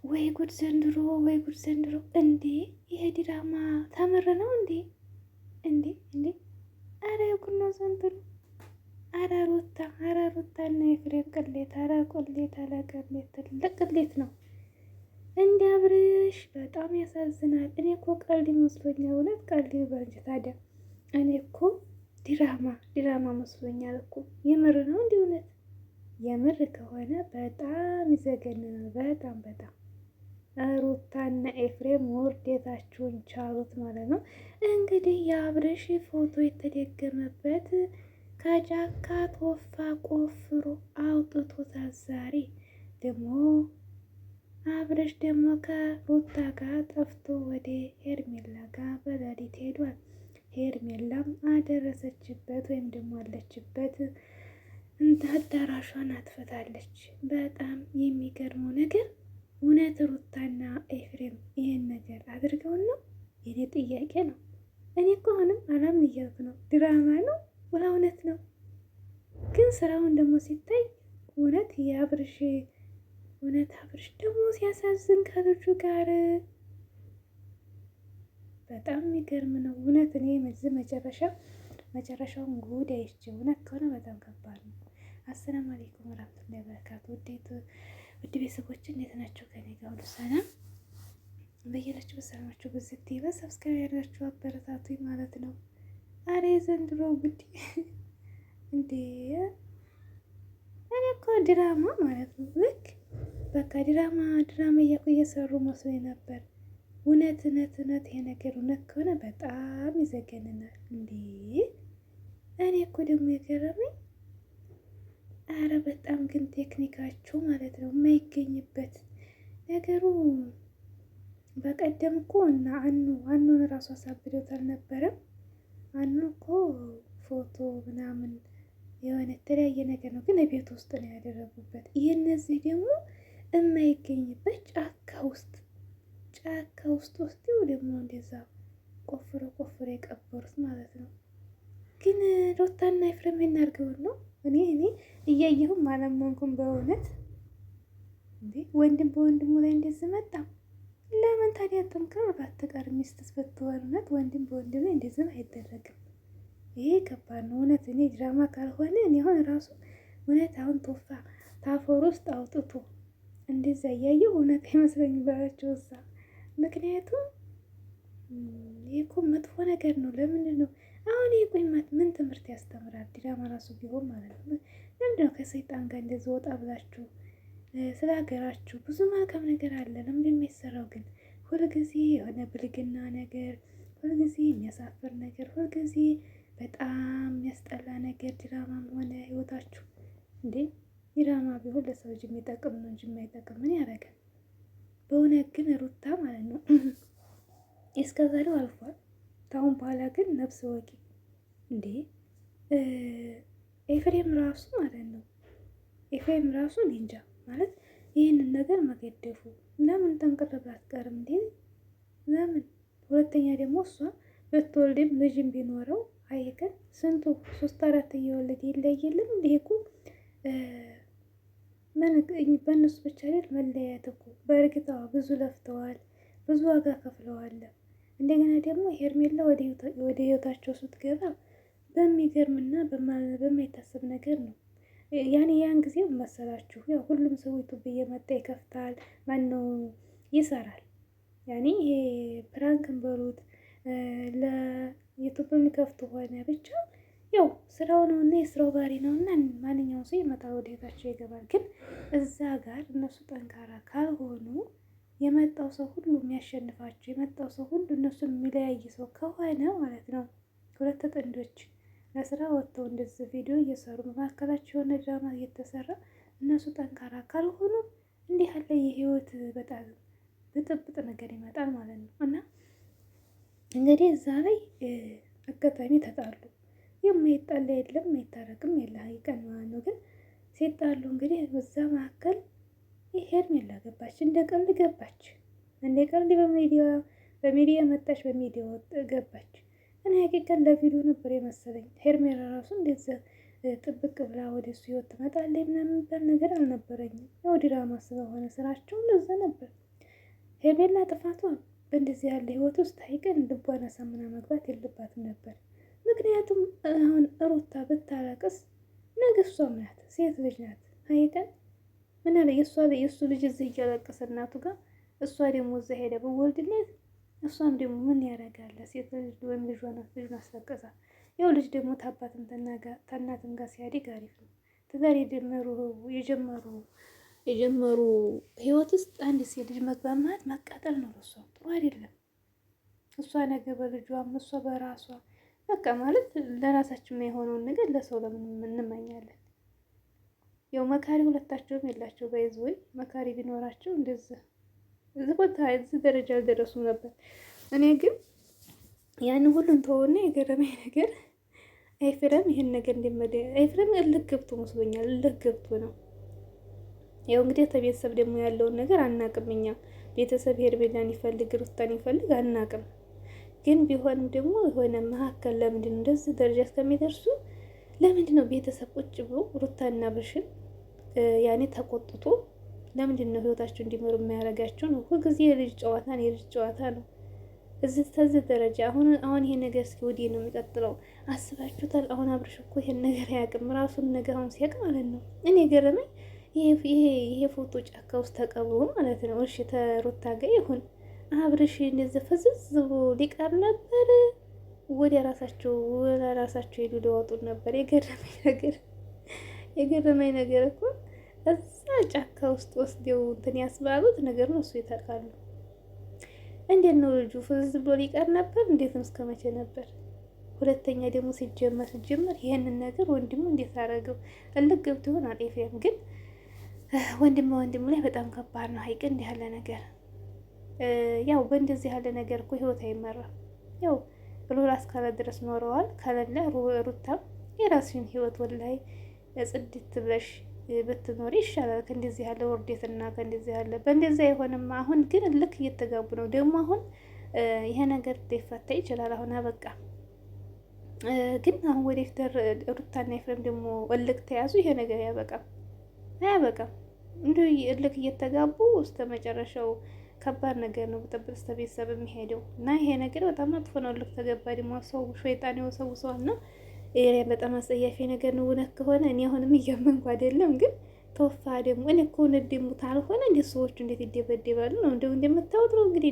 ወይ ጉድ ዘንድሮ፣ ወይ ጉድ ዘንድሮ! እንዴ ይሄ ድራማ ተምር ነው እንዴ? እንዴ እንዴ! አረ ጉድ ነው ዘንድሮ! አረ ሩታ፣ አረ ሩታ እና የፍሬም ቅሌት! አረ ቅሌት፣ አረ ቅሌት! ትልቅ ቅሌት ነው እንዲ አብርሽ። በጣም ያሳዝናል። እኔ እኮ ቀልድ መስሎኛል። እውነት ቀልድ በእንጂ ታዲያ እኔ እኮ ድራማ መስሎኛል እኮ። የምር ነው እንዲ? እውነት የምር ከሆነ በጣም ይዘገንናል። በጣም በጣም ሩታና ኤፍሬም ውርደታችሁን ቻሉት ማለት ነው። እንግዲህ የአብርሽ ፎቶ የተደገመበት ከጫካ ቶፋ ቆፍሮ አውጥቶታል። ዛሬ ደግሞ አብርሽ ደግሞ ከሩታ ጋር ጠፍቶ ወደ ሄርሜላ ጋር በሌሊት ሄዷል። ሄርሜላም አደረሰችበት ወይም ደግሞ አለችበት እንደ አዳራሿን አትፈታለች። በጣም የሚገርመው ነገር እውነት ሩታና ኤፍሬም ይህን ነገር አድርገውን ነው? የኔ ጥያቄ ነው። እኔ እኮ አሁንም አላምን እያልኩ ነው። ድራማ ነው ወላ እውነት ነው? ግን ስራውን ደግሞ ሲታይ እውነት የአብርሽ እውነት አብርሽ ደግሞ ሲያሳዝን ከልጁ ጋር በጣም የሚገርም ነው እውነት። እኔ መጨረሻውን ጉድ አይቼ እውነት ከሆነ በጣም ከባድ ነው። አሰላሙ አለይኩም ወራህመቱላሂ ወበረካቱ። ውድ ቤተሰቦች እንዴት ናቸው? ከኔ ጋር ሁሉ ሰላም። በየላችሁ በሰላማችሁ ብዝት ይበል። ሰብስክራይብ ያደርጋችሁ አበረታቱኝ ማለት ነው። አሬ ዘንድሮ ጉድ እንዴ! እኔ እኮ ድራማ ማለት ነው ልክ በቃ ድራማ እያልኩ እየሰሩ መስሎኝ ነበር። እውነት ይሄ ነገር እውነት ከሆነ በጣም ይዘገንናል። እንዴ እኔ እኮ ደግሞ የገረመኝ አረ በጣም ግን ቴክኒካቸው ማለት ነው የማይገኝበት ነገሩ። በቀደም እኮ እና አኑን ራሱ አሳብዶት አልነበረም? አኑ እኮ ፎቶ ምናምን የሆነ የተለያየ ነገር ነው፣ ግን ቤት ውስጥ ነው ያደረጉበት። ይህ እነዚህ ደግሞ የማይገኝበት ጫካ ውስጥ ወስደው ደግሞ እንደዛ ቆፍሮ የቀበሩት ማለት ነው። ግን ሩታና ኤፍሬም እናድርገውን ነው። እኔ እያየሁም አላመንኩም በእውነት። እንዴ ወንድም በወንድሙ ላይ እንደዚህ መጣ። ለምን ታዲያ ጥንቅር ባትቀር ሚስትስ ብትሆን እውነት ወንድም በወንድም ላይ እንደዚህ አይደረግም። ይሄ ከባድ ነው እውነት። እኔ ድራማ ካልሆነ እኔ አሁን ራሱ እውነት አሁን ቶፋ ታፎር ውስጥ አውጥቶ እንደዛ እያየሁ እውነት አይመስለኝም ባላቸው እዛ። ምክንያቱም ይህ እኮ መጥፎ ነገር ነው። ለምንድን ነው አሁን ይህ ቆይማት ምን ትምህርት ያስተምራል? ድራማ ራሱ ቢሆን ማለት ነው። ለምንድን ነው ከሰይጣን ጋር እንደዚህ ወጣ ብላችሁ ስለ ሀገራችሁ ብዙ መልካም ነገር አለ። ለምንድን ነው የሚሰራው ግን ሁልጊዜ የሆነ ብልግና ነገር፣ ሁልጊዜ የሚያሳፍር ነገር፣ ሁልጊዜ በጣም የሚያስጠላ ነገር ድራማም ሆነ ህይወታችሁ እንዴ? ድራማ ቢሆን ለሰው ልጅ የሚጠቅም ነው እንጂ የማይጠቅም ምን ያደርጋል? በእውነት ግን ሩታ ማለት ነው እስከዛሬው አልፏል። ታሁን በኋላ ግን ነፍስ ወቂ እንዴ! ኤፍሬም ራሱ ማለት ነው ኤፍሬም ራሱ እንጃ ማለት ይህንን ነገር መገደፉ ለምን ጠንቅር ባትቀርም እንዴ? ለምን? ሁለተኛ ደግሞ እሷ ብትወልድም ልጅም ቢኖረው አይቀን ስንቱ 3-4 እየወለደ ይለይልም እንዴ? እኮ ምን በእነሱ ብቻ አይደል መለያየት እኮ። በእርግጥ ብዙ ለፍተዋል፣ ብዙ ዋጋ ከፍለዋል። እንደገና ደግሞ ሄርሜላ ወደ ህይወታቸው ስትገባ በሚገርምና በማይታሰብ ነገር ነው። ያን ጊዜ መሰላችሁ ያው ሁሉም ሰው ዩቱብ እየመጣ ይከፍታል፣ ማነው ይሰራል። ይሄ ፕራንክን በሉት ለዩቱብ የሚከፍቱ ሆነ ብቻ ያው ስራው ነው እና የስራው ባህሪ ነው እና ማንኛውም ሰው ይመጣል፣ ወደ ህይወታቸው ይገባል። ግን እዛ ጋር እነሱ ጠንካራ ካልሆኑ የመጣው ሰው ሁሉ የሚያሸንፋቸው፣ የመጣው ሰው ሁሉ እነሱን የሚለያይ ሰው ከሆነ ማለት ነው ሁለት ጥንዶች ለስራ ወጥተው እንደዚህ ቪዲዮ እየሰሩ መካከላቸው የሆነ ድራማ እየተሰራ እነሱ ጠንካራ ካልሆኑ እንዲህ ያለ የህይወት በጣም ብጥብጥ ነገር ይመጣል ማለት ነው። እና እንግዲህ እዛ ላይ አጋጣሚ ተጣሉ። የማይጣላ የለም የማይታረቅም የለ ሀይቀን ማለት ነው። ግን ሲጣሉ እንግዲህ በዛ መካከል ሄርሜላ ገባች፣ እንደ ቀልድ ገባች፣ እንደ ቀልድ በሚዲያ መጣች፣ በሚዲያ ገባች። እኔ ሀቂቀን ለቪዲዮ ነበር የመሰለኝ። ሄርሜላ ራሱ እንደዚያ ጥብቅ ብላ ወደ እሱ ህይወት ትመጣለች ምናምን የሚባል ነገር አልነበረኝም። ያው ድራማ ስለሆነ ስራቸው እንደዛ ነበር። ሄርሜላ ጥፋቷ በእንደዚህ ያለ ህይወት ውስጥ ሀይቅን ልቧን አሳምና መግባት የለባትም ነበር። ምክንያቱም አሁን ሩታ ብታለቅስ ነገ እሷም ናት፣ ሴት ልጅ ናት። ሀይቅን ምን አለ የእሱ ልጅ እዚህ እያለቀሰ እናቱ ጋር፣ እሷ ደግሞ እዛ ሄደ በወልድነት፣ እሷም ደግሞ ምን ያደርጋል? ሴት ልጅ ወይም ልጇ ናት፣ ልጁን አስለቀሳ። ያው ልጅ ደግሞ ታባትም ተናትም ጋር ሲያድግ አሪፍ ነው። ትዳር የጀመሩ ህይወት ውስጥ አንድ ሴት ልጅ መግባት ማለት መቃጠል ነው። ለሷ ጥሩ አይደለም። እሷ ነገ በልጇም እሷ በራሷ በቃ ማለት ለራሳችን የሆነውን ነገር ለሰው ለምን እንመኛለን? ያው መካሪ ሁለታቸውም የላቸው በይዝ ወይ መካሪ ቢኖራቸው እንደዚህ እዚህ ቦታ እዚህ ደረጃ አልደረሱም ነበር። እኔ ግን ያንን ሁሉን ተወና የገረመኝ ነገር ኤፍሬም ይሄን ነገር እንደመደ ኤፍሬም እልክ ገብቶ መስሎኛል። እልክ ገብቶ ነው። ያው እንግዲህ ከቤተሰብ ደግሞ ያለውን ነገር አናቅም እኛ። ቤተሰብ ሄርሜላን ይፈልግ ሩታን ይፈልግ አናቅም። ግን ቢሆንም ደግሞ የሆነ መካከል ለምንድን ነው እንደዚህ ደረጃ እስከሚደርሱ ለምንድን ነው ቤተሰብ ቁጭ ብሎ ሩታና ብርሽን ያኔ ተቆጥቶ ለምንድን ነው ህይወታቸው እንዲመሩ የሚያደርጋቸው? ነው ሁልጊዜ የልጅ ጨዋታ ነው። እዚህ ተዚህ ደረጃ አሁን ይሄ ነገር እስኪ ወዲህ ነው የሚቀጥለው። አስባችሁታል? አሁን አብርሽ እኮ ይሄን ነገር አያውቅም። ራሱን ነገር አሁን ሲያውቅ ማለት ነው። እኔ ገረመኝ። ይሄ ፎቶ ጫካ ውስጥ ተቀብሮ ማለት ነው። እሺ ተሩታ ጋር ይሁን አብርሽ እንደዚህ ፍዝዝ ብሎ ሊቀር ነበር። ወደ ራሳቸው ሄዱ ሊወጡት ነበር። የገረመኝ ነገር እኮ እዛ ጫካ ውስጥ ወስደው እንትን ያስባሉት ነገር ነው። እሱ ይታወቃሉ። እንዴት ነው ልጁ ፍዝዝ ብሎ ሊቀር ነበር? እንዴት ነው እስከ መቼ ነበር? ሁለተኛ ደግሞ ሲጀመር ይሄንን ነገር ወንድሙ እንዴት አደረገው? እልክ ገብቶ ይሆን አጤፊያም ግን ወንድሙ ላይ በጣም ከባድ ነው። ሀይቅ እንዲህ ያለ ነገር ያው በእንደዚህ ያለ ነገር እኮ ህይወት አይመራም። ያው ሮላ እስካለ ድረስ ኖረዋል። ካለለ ሩታም የራስሽን ህይወት ወላይ ጽድት ብለሽ ብትኖሪ ይሻላል ከእንደዚህ ያለ ውርዴትና ከእንደዚህ ያለ በእንደዚህ አይሆንም። አሁን ግን ልክ እየተጋቡ ነው። ደግሞ አሁን ይሄ ነገር ሊፈታ ይችላል። አሁን አበቃ። ግን አሁን ወደፊት ሩታና ኤፍሬም ደግሞ እልክ ተያዙ፣ ይሄ ነገር አያበቃም። እንዲሁ እልክ እየተጋቡ እስከ መጨረሻው ከባድ ነገር ነው። ብጥብጥ እስከ ቤተሰብ የሚሄደው እና ይሄ ነገር በጣም መጥፎ ነው። እልክ ተገባ ደግሞ ሰው ሸይጣን የወሰውሰዋል ነው። ይሄ በጣም አጸያፊ ነገር ነው። እውነት ከሆነ እኔ አሁንም እያመንኩ አይደለም። ግን ተወፋ ደግሞ እኔ እኮ እውነት ደግሞ ታልሆነ እንዴት ሰዎቹ እንዴት ይደበደባሉ ነው? እንደምታወጥ ነው እንግዲህ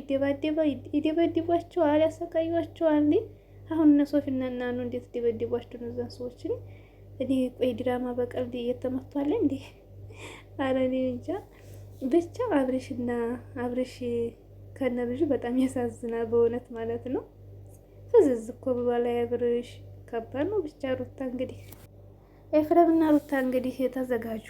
ይደበድቧቸዋል፣ ያሰቃዩቸዋል። እንዴ አሁን እነ ሶፊና እና ነው እንዴት ይደበድቧቸው ነው እዛን ሰዎችን? እኔ ቆይ ድራማ በቀልድ እየተመቷለ እንዴ? አረ እኔ እንጃ። ብቻ አብርሽ ከነ ብዙ በጣም ያሳዝናል በእውነት ማለት ነው። ፍዝዝ እኮ ብሏል አብርሽ። ከባድ ነው ብቻ። ሩታ እንግዲህ ኤፍሬም እና ሩታ እንግዲህ ተዘጋጁ።